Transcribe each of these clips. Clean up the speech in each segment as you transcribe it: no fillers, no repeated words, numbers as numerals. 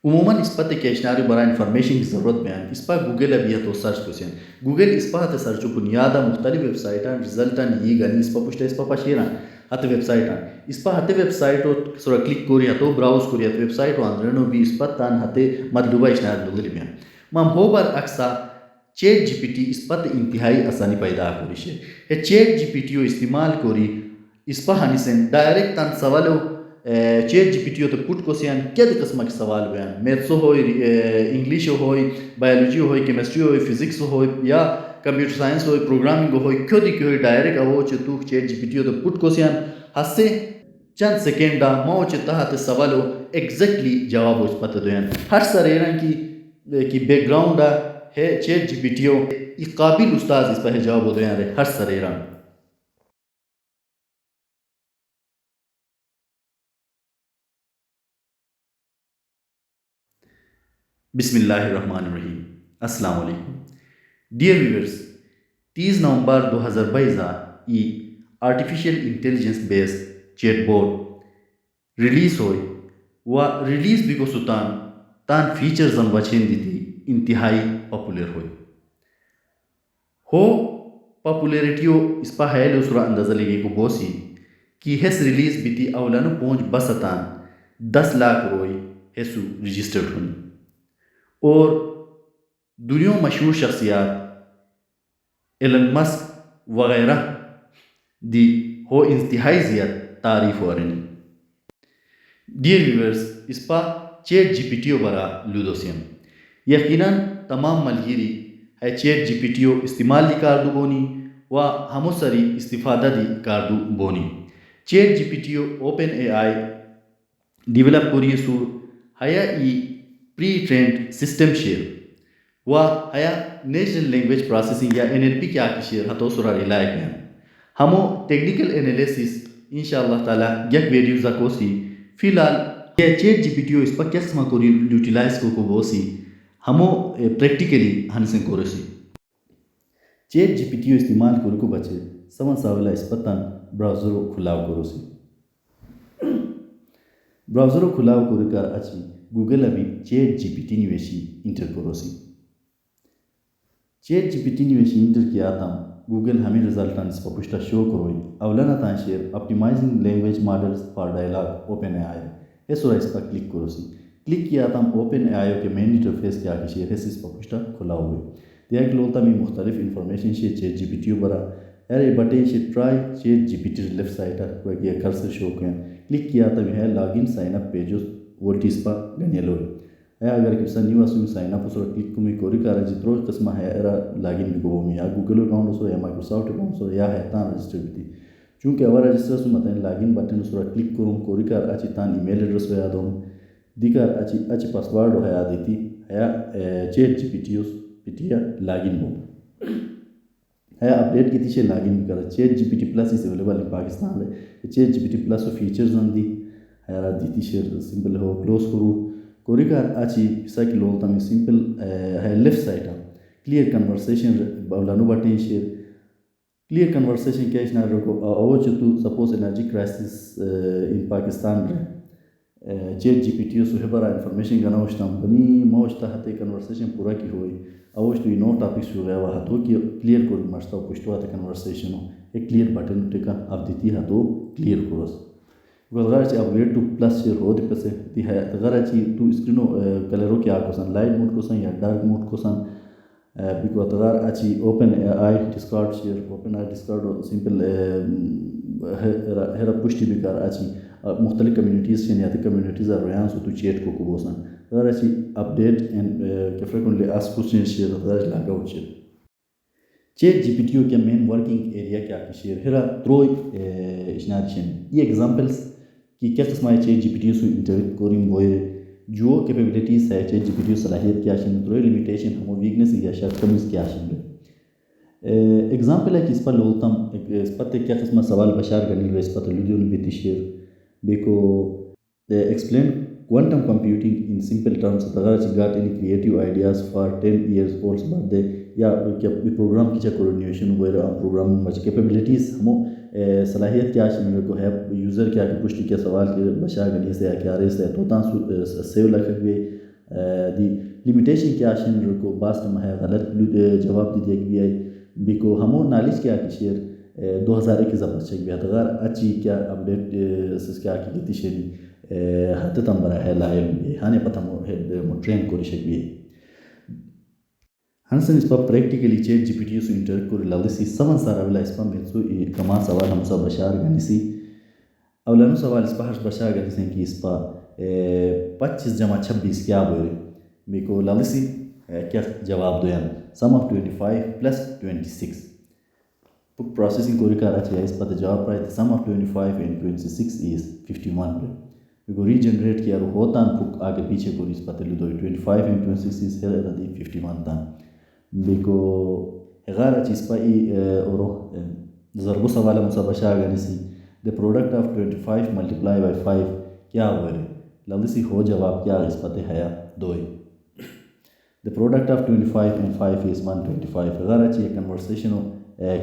उमूमन इस पर कैशनारी बरा इन्फॉर्मेशन की ज़रूरत बयान इस पर गूगल अभी है तो सर्च क्वेश्चन गूगल इस पर सर्च बुनियादा मुख्तलिफ वेबसाइट रिजल्ट ये गनी इस पर पुष्ट इस पर पशीरा हत वेबसाइट इस पर हते वेबसाइट सोरा क्लिक करी हतो ब्राउज करी हत वेबसाइट अंदर भी इस पर तान हते मदलुबा इश्नार लुगल बयान मम होबर अक्सा चैट जीपीटी इस पर इंतहाई आसानी पैदा करी है चैट जीपीटी इस्तेमाल करी इस पर हनीसन डायरेक्ट तान सवालों चैट जीपीटी तो पुट को सियान क्या किस्म के सवाल बयान मैथ्स हो इंग्लिश हो बायोलॉजी हो केमिस्ट्री हो फिजिक्स हो या कंप्यूटर साइंस हो प्रोग्रामिंग हो क्यों दी क्यों डायरेक्ट अवो तू चैट जीपीटी तो पुट को सियान हसे चंद सेकेंडा मौ तहत सवाल एग्जैक्टली जवाब हो पता दोयान हर सरेरा की बैकग्राउंड है चैट जीपीटी काबिल उस्ताद इस पर जवाब हो दोयान हर सरेरा बिस्मिल्लाहिर्रहमानिर्रहीम अस्सलाम वालेकुम डियर व्यूअर्स 30 नवंबर 2022 ई artificial intelligence based chatbot release होई व रिलीज भी को सुतान तान फीचर्स अन वचें दी इंतहाई पॉपुलर होई हो पॉपुलैरिटी इस पर है उसरा अंदाज़ा लगे को बोसी कि हेस रिलीज बीती अवलानु पहुंच बसतान 10 लाख रोई हेसु रजिस्टर्ड हुई और दुनिया मशहूर शख्सियात एलन मस्क वगैरह दी हो इंतहाई ज़्यादा तारीफ हो रही डियर व्यूअर्स इस पर चैट जीपीटी बरा लूदोसियम यकीनन तमाम मलगिरी है चैट जीपीटी इस्तेमाल दी कारदू बोनी व हमो सरी इस्तिफादा दी कारदू बोनी ChatGPT OpenAI develop करिए सूर हया ई प्री ट्रेंड सिस्टम शेयर व हया नेचुरल लैंग्वेज प्रोसेसिंग या एनएलपी क्या की शेयर हतो सुरा रिलाय के हमो टेक्निकल एनालिसिस इंशाअल्लाह ताला यक वीडियो जाकोसी फिलहाल ये चैट जीपीटी इस पर कैसे को यूटिलाइज को बोसी हमो प्रैक्टिकली हनसे कोरसी चैट जीपीटी इस्तेमाल कर को बचे समन सावला इस पतन ब्राउज़र खुलाव करोसी ब्राउज़र खुलाव कर अच्छी गूगल अभी चैट जीपीटी निवेशी इंटर करोसी चैट जीपीटी निवेशी इंटर किया था गूगल हमें रिजल्ट इस पर पुष्टा शो करोई अवलाना तान share optimizing language models for dialogue open AI है सोरा इस पर क्लिक करोसी क्लिक किया था ओपन एआई के मेन इंटरफेस क्या कि शेयर है इस पर पुष्टा खुला हुए दिया कि लोग में मुख्तलिफ इंफॉर्मेशन शेयर चैट जीपीटी बरा अरे बटे शे try chat GPT left side पर कर से शो किया क्लिक किया था है लॉगिन साइन अप पेज वोल्टी इस पर गनियलो है अगर किसी न्यू असुम साइन अप उस क्लिक कुमी कोरी कर जित्रो किस्म है एरा लॉगिन भी को में या गूगल अकाउंट सो या माइक्रोसॉफ्ट अकाउंट सो या है तान रजिस्टर भी चूंकि अवर रजिस्टर सो मतलब लॉगिन बटन उस क्लिक करूँ कोरी कर अच्छी तान ईमेल एड्रेस हो याद दिकर अच्छी पासवर्ड हो याद देती है चैट जीपीटी पीटिया लॉगिन हो है अपडेट की तीसरे लॉगिन भी कर ChatGPT plus is available in Pakistan में ChatGPT plus features on दी है दी शेयर सिंपल हो क्लोज करूँ कोरिकार अच्छी सा कि लोग तमें सिंपल है लेफ्ट साइड क्लियर कन्वर्सेशन बावलानु बाटें शेयर क्लियर कन्वर्सेशन क्या इस नारे को आओ चतु suppose energy crisis in Pakistan रे चैट जीपीटी सो है बरा इंफॉर्मेशन गना उस्ताम बनी मोस्ता हते कन्वर्सेशन पूरा की होई अवश्य तो नो टॉपिक शुरू है वह तो कि क्लियर कोड मस्ता पुष्टवा द कन्वर्सेशन हो एक क्लियर बटन टिका अब देती है तो क्लियर कोर्स वगैरह ची अपग्रेड टू प्लस शेयर हो दी पैसे दी है वगैरह ची टू स्क्रीनो कलरों क्या को सन लाइट मोड को सन या डार्क मोड को सन बिकॉज वगैरह अच्छी ओपन आई डिस्कॉर्ड शेयर ओपन आई डिस्कॉर्ड सिंपल हेरा पुष्टि भी कर अच्छी मुख्तलिफ कम्युनिटीज़ या कम्युनिटीज़ रयान सो तो चैट को बोसन वगैरह अच्छी अपडेट एंड के फ्रिक्वेंटली आस्क क्वेश्चन शेयर वगैरह log out share chat GPT के मेन वर्किंग एरिया क्या की शेयर हेरा त्रो इश्नारिशन ये एग्जांपल्स कि क्या किस्म चैट जीपीटी सो इंटरेक्ट करिंग बोए जो कैपेबिलिटीज है चैट जीपीटी सलाहियत क्या शिन त्रो लिमिटेशन हम वीकनेस या शॉर्टकमिंग्स क्या शिन एग्जांपल है कि इस पर लोलतम इस पर क्या किस्म सवाल बशार गनी इस पर लुदियो बेती शेयर बेको explain quantum computing in simple terms अगर got any creative ideas for 10 years old birthday या क्या प्रोग्राम की कोऑर्डिनेशन वगैरह प्रोग्रामिंग मच कैपेबिलिटीज हम सलाहियत क्या शिमले को है यूज़र क्या की पुष्टि क्या सवाल के बशा गनी से क्या रेस है तो सेव लख भी दी लिमिटेशन क्या आशन को बास्ट में है गलत जवाब दी दिया गया बिको हमो नालिश क्या कि शेर 2001 की जबरदस्त चेक बिया तगार अच्छी क्या अपडेट सिस क्या की गति शेरी हत तंबरा है लाइव हाने पता मो ट्रेन को रिशक भी Hansen is practically ChatGPT su interkur lalisi saman sara vela ispa metsu kama sawal hamsa bashar ganisi awlanu sawal ispa hash bashar ganisi ki ispa 25 जमा 26 क्या बोले बिको lalisi क्या जवाब दो यार sum of 25 plus 26 book processing को रिकारा चाहिए इसका तो जवाब price sum of 25 and 26 is 51 बिको रीजनरेट किया होता book आगे पीछे को इस पते लो 25 and 26 is है दी 51 था बिको غارة تسبائي أورو ضربو سوالا مسابشة غنسي the product of 25 multiplied by 5 क्या होरे ललिसी हो जवाब क्या इस पते है दोई the product of 25 and 5 is 125 غارة ची conversation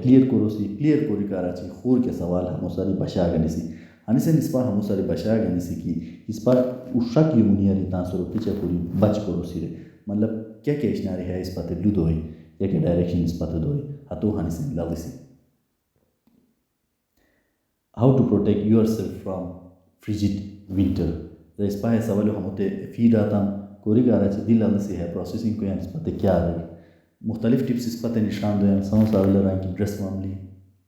clear कोरी कारा ची खूर के सवाल हम सारी बशा गनिसी अनिसे निस्पा हम सारी बशा गनिसी की इस पर उशक यूनियरी तांसरो पीछे पूरी बच कोरोसी रे मतलब क्या क्या इश्नारी है इस पते लुदोई या क्या डायरेक्शन इस पते दोई हतो हनिसे ललिसी how to protect yourself from frigid winter रे इस पर सवाल हम होते फीड आता कोरी कारा ची दिल ललिसी है प्रोसेसिंग को यानी इस पते क्या है मुख्तलिफ टिप्स इस पते निशान दो यानी समझ सावले रंग की ड्रेस मामली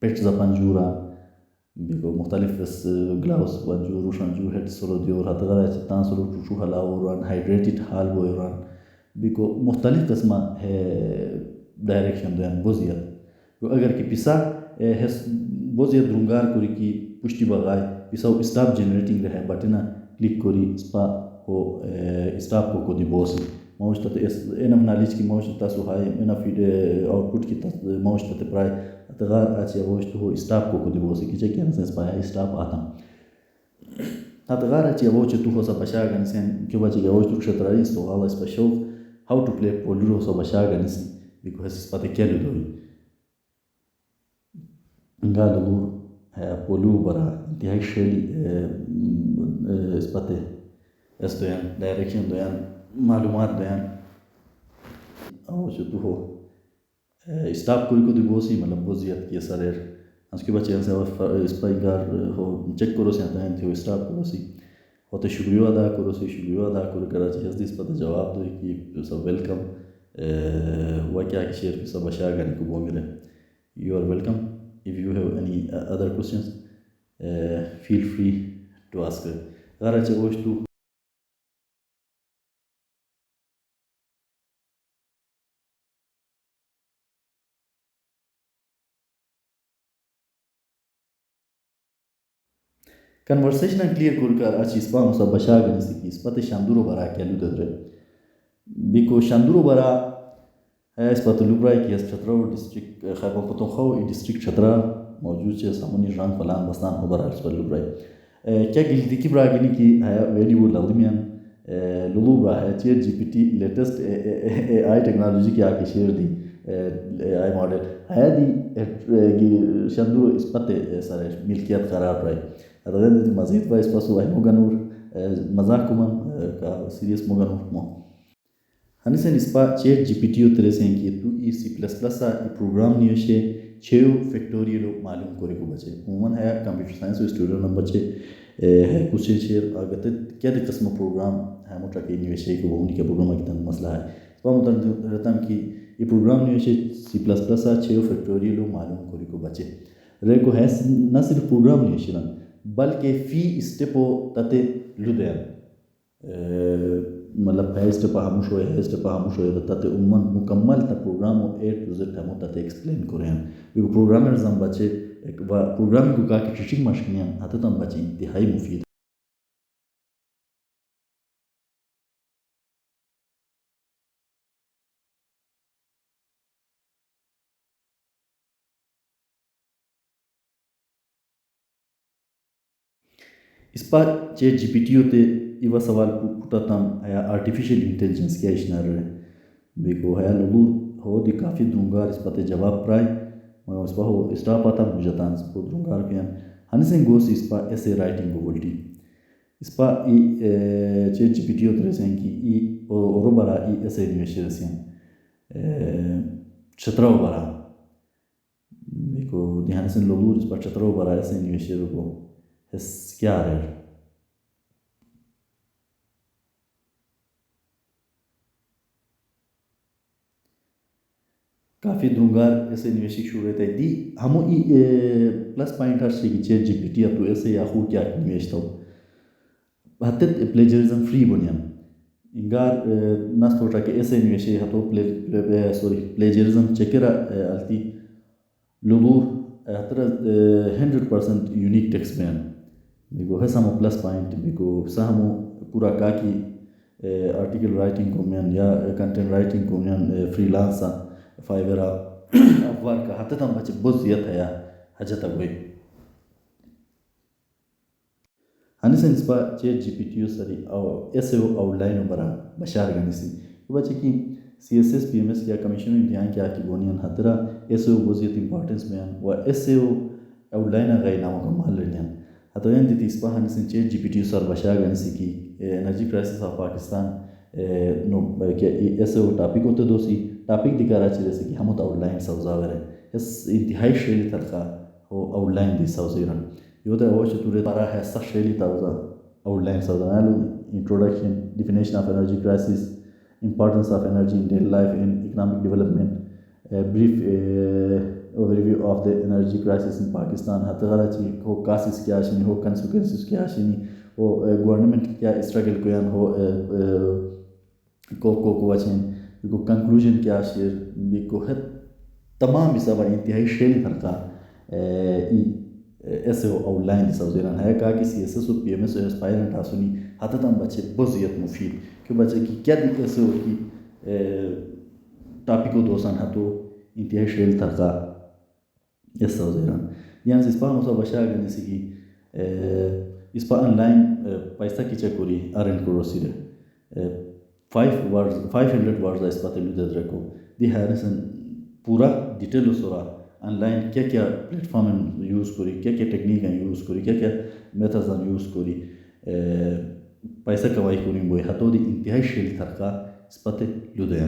पेट्स अपंजूरा बिको मुख्तलिफ ग्लाउस वंजूरू शंजू हेड सरो दियोर हतगरा ची तांसरो चुचू हलावरान हाइड्रेटेड हाल बोयरान बिको मुख्तलिफ किस्म है डायरेक्शन दो यानी बोजियत तो अगर कि पिसा है बोजियत द्रुंगार कोरी की पुष्टि बगाए पिसा स्टाफ जनरेटिंग रहे बटना क्लिक कोरी स्पा हो स्टाफ को दी बोसी मौज तते एनम नॉलेज की मौज तता सुहाय एना फीड आउटपुट की मौज तते प्राय तगार आचे मौज तो हो स्टाफ को दी बोसी कि चेक सेंस पाया स्टाफ आता तगार आचे मौज तो हो सा बशा गनसेन के बचे मौज तो क्षेत्राली तो वाला special how to play poluro so bashaga nisi because spate kelu doi ngalu polu bara intihai sheli spate estoyan direction doyan malumat doyan aw shtu ho stop kuri ko dibosi मतलब बोजियत की असर है उसके बच्चे ऐसे स्पाइगर हो चेक करो से आता है तो स्टॉप करो सी होते शुक्रिया अदा करो करा चाहिए दिस पता जवाब दो कि सब वेलकम वो क्या कि शेयर सब बशा करने को बोल मिले you are welcome if you have any other questions feel free to ask अगर अच्छा वो टू conversation clear kurkar achi spa musa basha ganisi ki spate shanduro bara kelu dadre biko shanduro bara spate lubrai ki Chitral district khaybar pakhtunkhwa district Chitra मौजूद है सामने रंग फलान बस्तान हो बरा स्पर लुब्राई क्या गिल्दी की ब्रागिनी की है वेरी वो लालिमियन लुलु ब्रा है chat GPT latest AI technology की आके शेयर दी एआई मॉडल है दी शंदुरो इस पते सारे मिल्कियत करार प्राई अगर दी मजीद वाइस पासो है मोगनूर मजाक कुमन का सीरियस मोगनूर मो हनीसे निस्पा चैट जीपीटी उतरे से कि तू ई C++ सा प्रोग्राम नियोशे छेव फैक्टोरियल मालूम करे को बचे उमन है कंप्यूटर साइंस स्टूडेंट नंबर छे है कुछ शेयर अगत क्या दे किस्म प्रोग्राम है मोटा के निवेश को भूमि के प्रोग्राम की तन मसला है तो हम रहता कि ये प्रोग्राम निवेश C++ सा छेव फैक्टोरियल मालूम करे को बचे रे को है न सिर्फ प्रोग्राम निवेश बल्कि फी स्टेपो तते लुदे मतलब है स्टेप हमश होए तते उमन मुकम्मल ता प्रोग्राम ए टू जेड हम तते एक्सप्लेन करें ये प्रोग्रामर जम बच्चे एक प्रोग्रामिंग को का टीचिंग मशीन हाथ तम बच्चे इंतहाई मुफीद इस पर चैट जीपीटी होते इवा सवाल पुटातम है आर्टिफिशियल इंटेलिजेंस क्या इश्नार है बिको है लुलु हो दी काफ़ी द्रुंगार इस पते जवाब प्राय मैं उस पर हो स्टाफ आता बुझातान इस पर द्रुंगार पियान हनीसे गोस इस पर ऐसे राइटिंग को बोलती इस पर चैट जीपीटी होते हैं कि oru bara i ese universitasiyan Chitral bara biko dihansin loluris pa Chitral bara ese university ko hes kyarer काफ़ी दुंगार ऐसे निवेशिक शुरू रहता है दी हमो ई प्लस पॉइंट हर से कि चैट जीपीटी या तो ऐसे या खू क्या निवेश तो हत्ते प्लेजरिज्म फ्री बनियान इंगार नस तोटा के ऐसे निवेश है तो प्लेजरिज्म चेकरा अल्ती लुलूर हत्तर 100% यूनिक टेक्स्ट बयान बिको है समो प्लस पॉइंट बिको सहमो पूरा काकी आर्टिकल राइटिंग को मैन या कंटेंट राइटिंग को मैन फ्रीलांसर फाइबरा अफवार का हाथ तम बच्चे बहुत ज़्यादा है हजत अगुए हनी से इंस्पा चैट जीपीटी सरी और ऐसे वो आउटलाइन बरा बशार गनी सी बच्चे की सीएसएस पीएमएस या कमीशन इंडिया क्या की बोनियन हतरा ऐसे वो बहुत ज़्यादा इंपॉर्टेंस में व ऐसे वो आउटलाइन गई नामों का माल लेनियन हतो यंदी तीसपा हनी से चैट जीपीटी सर बशार गनी सी की एनर्जी क्राइसिस ऑफ पाकिस्तान नो क्या ऐसे वो टॉपिक होते दोसी टॉपिक दिखारा चाहिए जैसे कि हम तो आउटलाइन सौजावर है इस इंतहाई शैली तलका हो आउटलाइन दी सौजीरन योदा वो चतुरे पारा है सब शैली ताउजा आउटलाइन सौजानालू introduction definition of energy crisis importance of energy in daily life and economic development brief overview of the energy crisis in Pakistan हतगारा ची हो कासिस क्या आशिनी हो कंसिक्वेंसेस क्या आशिनी हो गवर्नमेंट क्या स्ट्रगल को यान हो को वचन बिको कंक्लूजन क्या शेर बिको है तमाम इसबा इंतहाई शैली फरका ऐसे वो आउटलाइन सौजीरन है कहा कि सीएसएस और पीएमएस और एस्पायरेंट आसुनी हाथ तम बच्चे बहुत मुफीद क्यों बच्चे की क्या दिक्कत से हो कि टॉपिक को दोसान हाथों इंतहाई शैली फरका ये सौजीरन यहाँ से इस्पा मुसा बशा गने से कि इस्पा ऑनलाइन पैसा की चकोरी अर्न करो सिरे 500 वर्ड्स इस पते लुदे रखो दी हैरिसन पूरा डिटेल सोरा ऑनलाइन क्या क्या प्लेटफॉर्म यूज़ करी क्या क्या टेक्निक यूज़ करी क्या क्या मेथड्स यूज़ करी पैसा कमाई करी बोई हतो दी इंतहाई शैली थरका इस पते लुदे